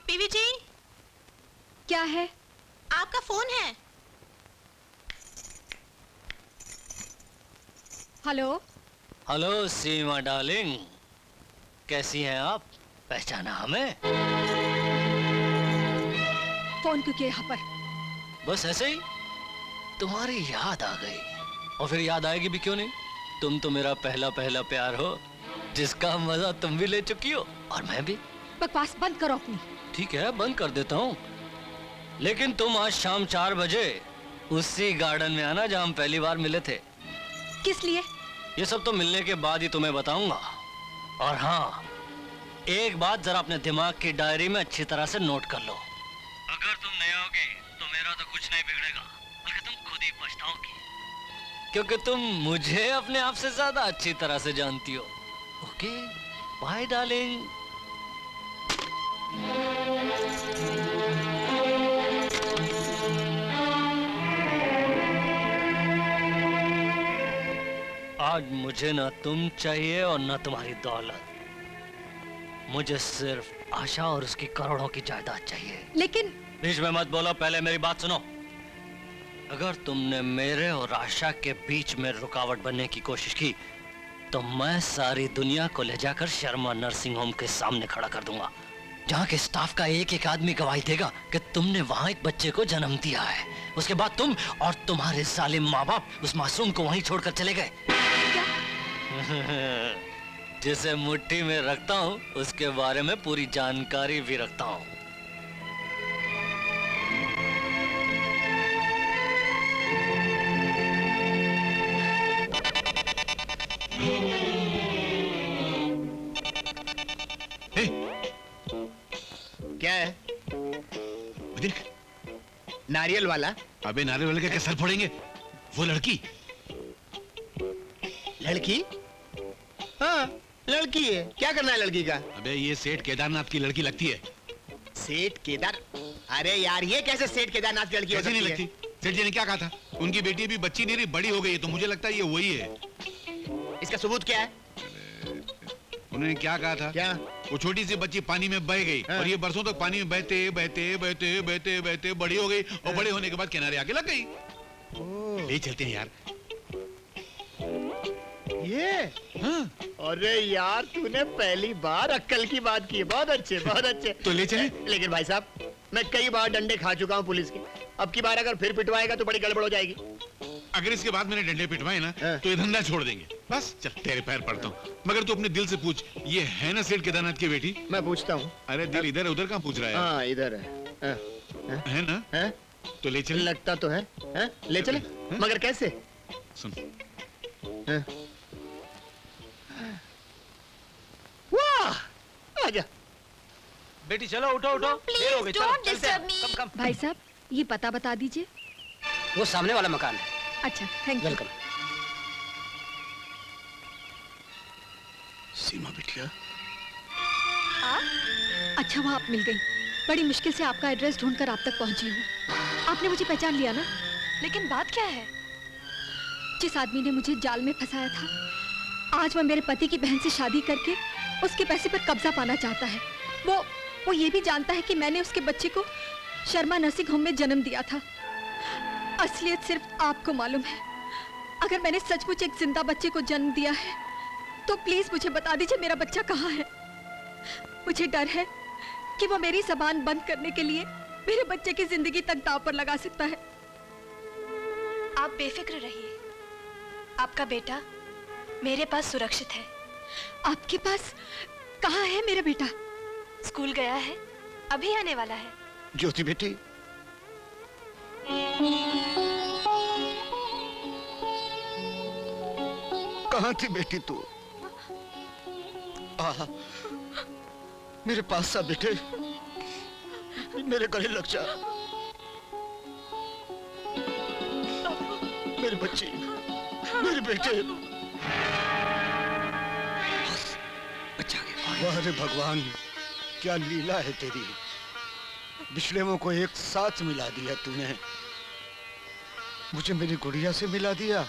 PV जी, क्या है? आपका फोन है। हेलो। हेलो सीमा डार्लिंग, कैसी हैं आप? पहचाना हमें? फोन क्यों किया यहाँ पर? बस ऐसे ही तुम्हारी याद आ गई, और फिर याद आएगी भी क्यों नहीं? तुम तो मेरा पहला पहला प्यार हो, जिसका मजा तुम भी ले चुकी हो और मैं भी। बकवास बंद करो अपनी। ठीक है, बंद कर देता हूँ, लेकिन तुम आज शाम 4 बजे उसी गार्डन में आना जहाँ हम पहली बार मिले थे। किस लिए? ये सब तो मिलने के बाद ही तुम्हें बताऊंगा। और हाँ, एक बात जरा अपने दिमाग की डायरी में अच्छी तरह से नोट कर लो। अगर तुम नहीं आओगे तो मेरा तो कुछ नहीं बिगड़ेगा, बल्कि तुम खुद ही पछताओगी, क्योंकि तुम मुझे अपने आप से ज्यादा अच्छी तरह से जानती हो। Okay, bye darling. आज मुझे ना तुम चाहिए और ना तुम्हारी दौलत, मुझे सिर्फ आशा और उसकी करोड़ों की जायदाद चाहिए। लेकिन बीच में मत बोलो, पहले मेरी बात सुनो। अगर तुमने मेरे और आशा के बीच में रुकावट बनने की कोशिश की तो मैं सारी दुनिया को ले जाकर शर्मा नर्सिंग होम के सामने खड़ा कर दूंगा, जहाँ के स्टाफ का एक एक आदमी गवाही देगा कि तुमने वहां एक बच्चे को जन्म दिया है। उसके बाद तुम और तुम्हारे जालिम माँ बाप उस मासूम को वहीं छोड़कर चले गए। जिसे मुट्ठी में रखता हूँ उसके बारे में पूरी जानकारी भी रखता हूँ। क्या है? देख, नारियल वाला। अबे नारियल वाले का क्या सर फोड़ेंगे? वो लड़की। लड़की? हाँ, लड़की है। क्या करना है लड़की का? अबे ये सेठ केदारनाथ की लड़की लगती है। सेठ केदार? अरे यार, ये कैसे सेठ केदारनाथ की लड़की हो सकती है? नहीं लगती। सेठ जी ने क्या कहा था? उनकी बेटी अभी बच्ची नहीं रही, बड़ी हो गई है, तो मुझे लगता है ये वही है। इसका सबूत क्या है? उन्होंने क्या कहा था? क्या? वो छोटी सी बच्ची पानी में बह गई, और ये बरसों तक पानी में बहते बहते बहते बहते बहते बड़ी हो गई, और बड़े होने के बाद किनारे आके लग गई। ले चलते हैं यार। ये? हाँ। अरे यार, तूने पहली बार अक्कल की बात की। बहुत अच्छे, बहुत अच्छे। तो ले चले? लेकिन भाई साहब, मैं कई बार डंडे खा चुका हूँ पुलिस के। अब की बार अगर फिर पिटवाएगा तो बड़ी गड़बड़ हो जाएगी। अगर इसके बाद मैंने डंडे पिटवाए ना, तो ये धंधा छोड़ देंगे। बस चल, तेरे पैर पड़ता हूँ। मगर तू अपने दिल से पूछ, ये है ना सेठ केदारनाथ की बेटी? मैं पूछता हूँ। अरे दिल इधर उधर कहाँ पूछ रहा है? हाँ, इधर है। है ना? है? तो ले चले। लगता तो है। ले चले? मगर कैसे? सुन। वाह! आजा। बेटी चलो, उठो उठो। देर हो गई, चलो, चलते हैं। कम। भाई साहब, ये पता बता दीजिए। वो सामने वाला मकान है। अच्छा, थैंक यू। वेलकम। सीमा बिटिया। अच्छा हुआ आप मिल गई। बड़ी मुश्किल से आपका एड्रेस ढूंढकर आप तक पहुंची हूँ। आपने मुझे पहचान लिया ना? लेकिन बात क्या है? जिस आदमी ने मुझे जाल में फंसाया था, आज वह मेरे पति की बहन से शादी करके उसके पैसे पर कब्जा पाना चाहता है। वो ये भी जानता है कि मैंने उसके बच्चे को शर्मा नर्सिंग होम में जन्म दिया था। असलियत सिर्फ आपको मालूम है। अगर मैंने सचमुच एक जिंदा बच्चे को जन्म दिया है तो प्लीज मुझे बता दीजिए मेरा बच्चा कहाँ है। मुझे डर है कि वो मेरी जबान बंद करने के लिए मेरे बच्चे की जिंदगी तक दांव पर लगा सकता है। आप बेफिक्र रहिए, आपका बेटा मेरे पास सुरक्षित है। आपके पास? कहाँ है मेरा बेटा? स्कूल गया है, अभी आने वाला है। ज्योति बेटी, कहाँ थी बेटी तू? मेरे पास सा बेटे, मेरे गले लग जा। मेरे बच्चे, मेरे बेटे। बच्चा आ गया। वाह रे भगवान, क्या लीला है तेरी। बिछड़ेवों को एक साथ मिला दिया तूने। मुझे मेरी गुड़िया से मिला दिया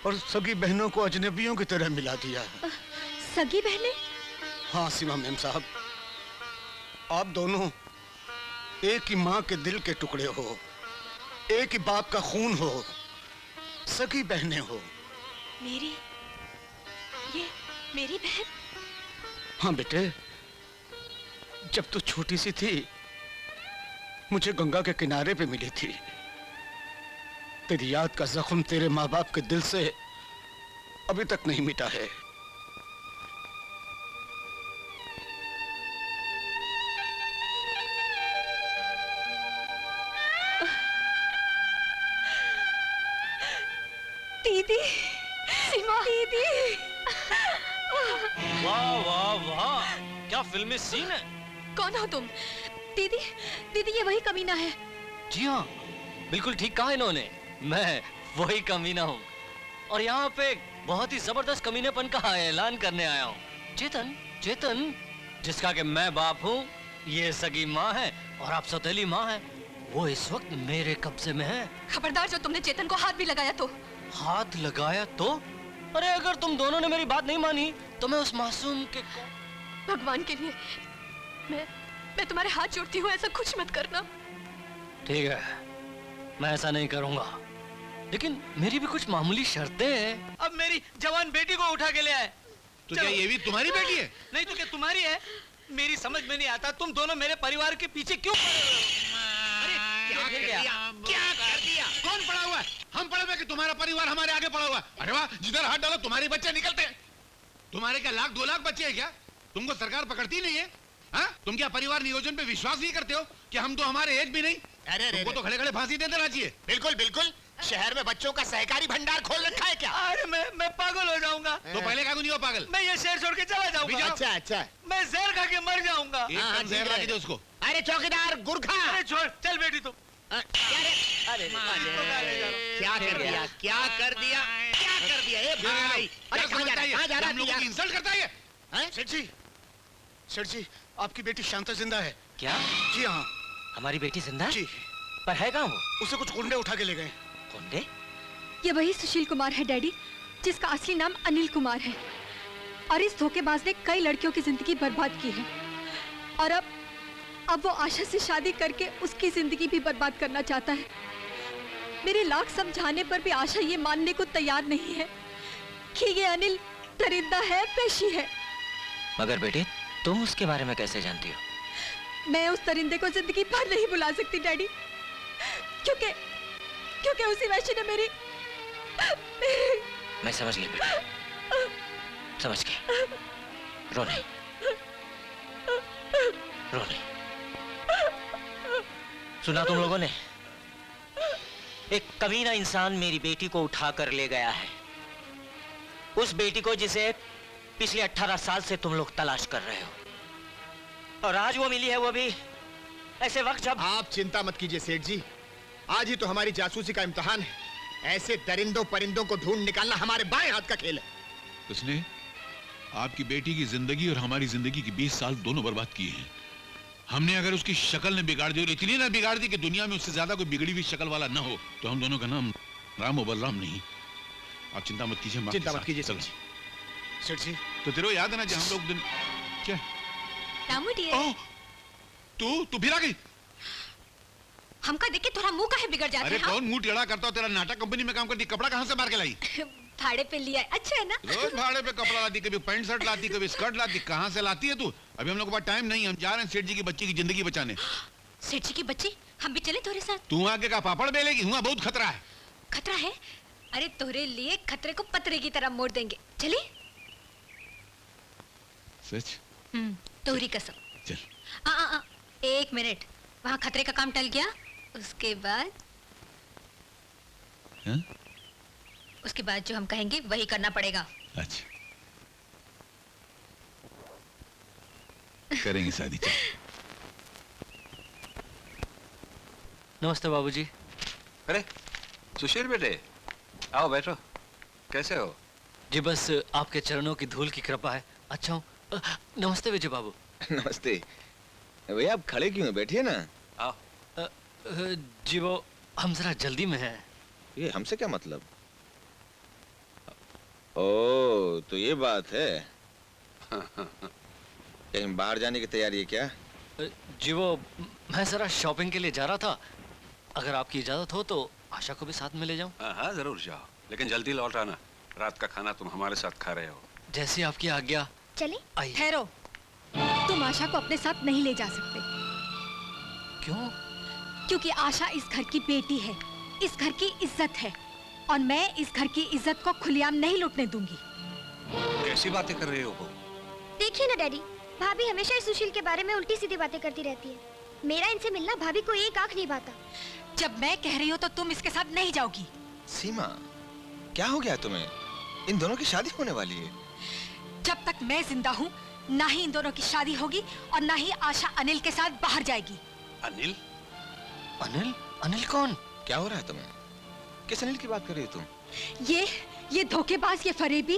और सगी बहनों को अजनबियों की तरह मिला दिया। सगी बहनें? हाँ सीमा मैम साहब, आप दोनों एक ही माँ के दिल के टुकड़े हो, एक ही बाप का खून हो, सगी बहनें हो। मेरी, ये मेरी बहन? हाँ बेटे, जब तू छोटी सी थी मुझे गंगा के किनारे पे मिली थी। तेरी याद का जख्म तेरे माँ बाप के दिल से अभी तक नहीं मिटा है। दीदी, सीमा, दीदी। वाह वाह वाह, क्या फिल्मी सीन है। कौन हो तुम? दीदी, दीदी ये वही कमीना है। जी हाँ, बिल्कुल ठीक कहा इन्होंने, मैं वही कमीना हूँ और यहाँ पे बहुत ही जबरदस्त कमीनेपन का ऐलान करने आया हूँ। चेतन, चेतन जिसका कि मैं बाप हूँ, ये सगी माँ है और आप सौतेली माँ है, वो इस वक्त मेरे कब्जे में है। खबरदार, जो तुमने चेतन को हाथ भी लगाया तो। हाथ लगाया तो? अरे अगर तुम दोनों ने मेरी बात नहीं मानी तो मैं उस मासूम के भगवान के लिए मैं तुम्हारे हाथ जोड़ती हूँ, ऐसा कुछ मत करना। ठीक है, मैं ऐसा नहीं करूंगा, लेकिन मेरी भी कुछ मामूली शर्तें हैं। अब मेरी जवान बेटी को उठा के ले आए। तो क्या ये भी तुम्हारी बेटी है? नहीं तो क्या तुम्हारी है? मेरी समझ में नहीं आता, तुम दोनों मेरे परिवार के पीछे क्यों पड़े हो? अरे क्या कर दिया? क्या कर दिया? कौन पड़ा हुआ है? हम पड़े हुए कि तुम्हारा परिवार हमारे आगे पड़ा हुआ है? अरे वाह, जिधर हाथ डालो तुम्हारे बच्चे निकलते हैं। तुम्हारे क्या 1,00,000 2,00,000 बच्चे हैं क्या? तुमको सरकार पकड़ती नहीं है? हाँ? तुम क्या परिवार नियोजन पे विश्वास नहीं करते हो कि हम तो हमारे एक भी नहीं? अरे तुमको तो खड़े खड़े फांसी दे देना चाहिए। बिल्कुल बिल्कुल, शहर में बच्चों का सहकारी भंडार खोल रखा है क्या? अरे मैं पागल हो जाऊंगा। तो पहले क्या नहीं हो पागल? मैं ये शहर छोड़ के चला जाऊंगा। अच्छा अच्छा। मैं जहर खा के मर जाऊंगा। एकदम जहर लगा दे उसको। अरे चौकीदार गुरखा, अरे छोड़, चल बेटी तुम। अरे क्या कर दिया? क्या कर दिया? क्या कर दिया? ए भाई, अरे कहाँ जा रहा है? कहाँ जा रहा हम लोगों है? की इंसल्ट करता है ये? सेठ जी, आपकी बेटी शांता जिंदा है। क्या? जी हाँ। हमारी बेटी जिंदा? जी, पर है कहाँ वो? उसे कुछ गुंडे उठा के ले गए। गुंडे? ये वही सुशील कुमार है डैडी, जिसका असली नाम अनिल कुमार है। और इस धोखेबाज ने कई लड़कियों की जिंदगी बर्बाद की है। और अब वो आशा से शादी करके उसकी जिंदगी भी बर्बाद करना चाहता है। मेरे लाख समझाने पर भी आशा ये मानने को तैयार नहीं है कि ये अनिल दरिंदा है, पेशी है। मगर बेटे, तुम उसके बारे में कैसे जानती हो? मैं उस दरिंदे को जिंदगी भर नहीं भुला सकती डैडी, क्योंकि उसी वैश्य ने मेरी मैं समझ गई बेटे, समझ गई। रो नहीं, रो नहीं। सुना तुम लोगों ने? एक कमीना इंसान मेरी बेटी को उठा कर ले गया है। उस बेटी को जिसे पिछले 18 साल से तुम लोग तलाश कर रहे हो, और आज वो मिली है, वो भी ऐसे वक्त जब... आप चिंता मत कीजिए सेठ जी, आज ही तो हमारी जासूसी का इम्तिहान है। ऐसे दरिंदों परिंदों को ढूंढ निकालना हमारे बाएं हाथ का खेल है। उसने आपकी बेटी की जिंदगी और हमारी जिंदगी की 20 साल दोनों बर्बाद किए हैं। हमने अगर उसकी शक्ल ने बिगाड़ दी और इतनी ना बिगाड़ दी कि दुनिया में उससे ज्यादा कोई बिगड़ी हुई शक्ल वाला ना हो, तो हम दोनों का नाम राम और बलराम नहीं। आप चिंता मत कीजिए। चिंता मत कीजिए सेठ जी। सेठ जी, तो तेरे को याद है ना जब हम लोग दिन क्या? रामू डियर, ओह, तू फिर आ गई? हमका देख के थोड़ा मुंह काहे बिगड़ जाता अरे है? कौन मुंह टेढ़ा करता हो? तेरा नाटक कंपनी में काम करती, कपड़ा कहाँ से मार के लाई? भाड़े पे लिया है। अच्छा है ना? रोज भाड़े पे कपड़ा लाती, कभी पैंट शर्ट लाती, कभी स्कर्ट लाती। कहाँ से लाती है तू? अभी हम लोग के पास टाइम नहीं है, हम जा रहे हैं सेठ जी की बच्ची की जिंदगी बचाने। सेठ जी की बच्ची, हम भी चले तोरे साथ? तू आगे का पापड़ बेलेगी? हुआ बहुत खतरा है। खतरा है? अरे तोरे लिए खतरे को पतरे की तरह मोड़ देंगे। चले? सच? तोरी कसम। चल। एक मिनट, वहाँ खतरे का काम टल गया, उसके बाद हाँ? उसके बाद जो हम कहेंगे वही करना पड़ेगा। अच्छा, करेंगे शादी। चल। नमस्ते बाबूजी। अरे सुशील बेटे, आओ बैठो। कैसे हो? जी बस आपके चरणों की धूल की कृपा है, अच्छा हूँ। नमस्ते विजय बाबू। नमस्ते भैया, आप खड़े क्यों हैं? बैठिए ना। आओ। जी वो हम जरा जल्दी में हैं। ये हमसे क्या मतलब? ओ, तो ये बात है। कहीं बाहर जाने की तैयारी है क्या? जी वो मैं जरा शॉपिंग के लिए जा रहा था। अगर आपकी इजाजत हो तो आशा को भी साथ में ले जाऊं। हाँ जरूर जाओ, लेकिन जल्दी लौट आना। रात का खाना तुम हमारे साथ खा रहे हो। जैसी आपकी आज्ञा। चले? आइए। ठहरो, तुम आशा को अपने साथ नहीं ले जा सकते। क्यों? क्योंकि आशा इस घर की बेटी है, इस घर की इज्जत है, और मैं इस घर की इज्जत को खुलेआम नहीं लूटने दूंगी। कैसी बातें कर रहे हो? देखिए ना डैडी, भाभी हमेशा इस सुशील के बारे में उल्टी सीधी बातें करती रहती है। मेरा इनसे मिलना भाभी को एक आंख नहीं भाता। जब मैं कह रही हूँ तो तुम इसके साथ नहीं जाओगी। सीमा, क्या हो गया तुम्हें? इन दोनों की शादी होने वाली है। जब तक मैं जिंदा हूँ, ना ही इन दोनों की शादी होगी और ना ही आशा अनिल के साथ बाहर जाएगी। अनिल? अनिल? अनिल कौन? क्या हो रहा है तुम्हें? किस अनिल की बात कर रही हो तुम? ये धोखेबाज, ये फरेबी,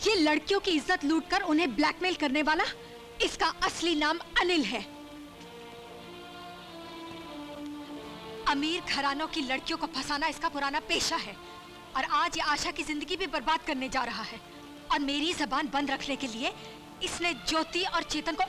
ये लड़कियों की इज्जत लूटकर उन्हें ब्लैकमेल करने वाला, इसका असली नाम अनिल है। अमीर घरानों की लड़कियों को फंसाना इसका पुराना पेशा है, और आज ये आशा की जिंदगी भी बर्बाद करने जा रहा है। और मेरी जबान बंद रखने के लिए इसने ज्योति और चेतन को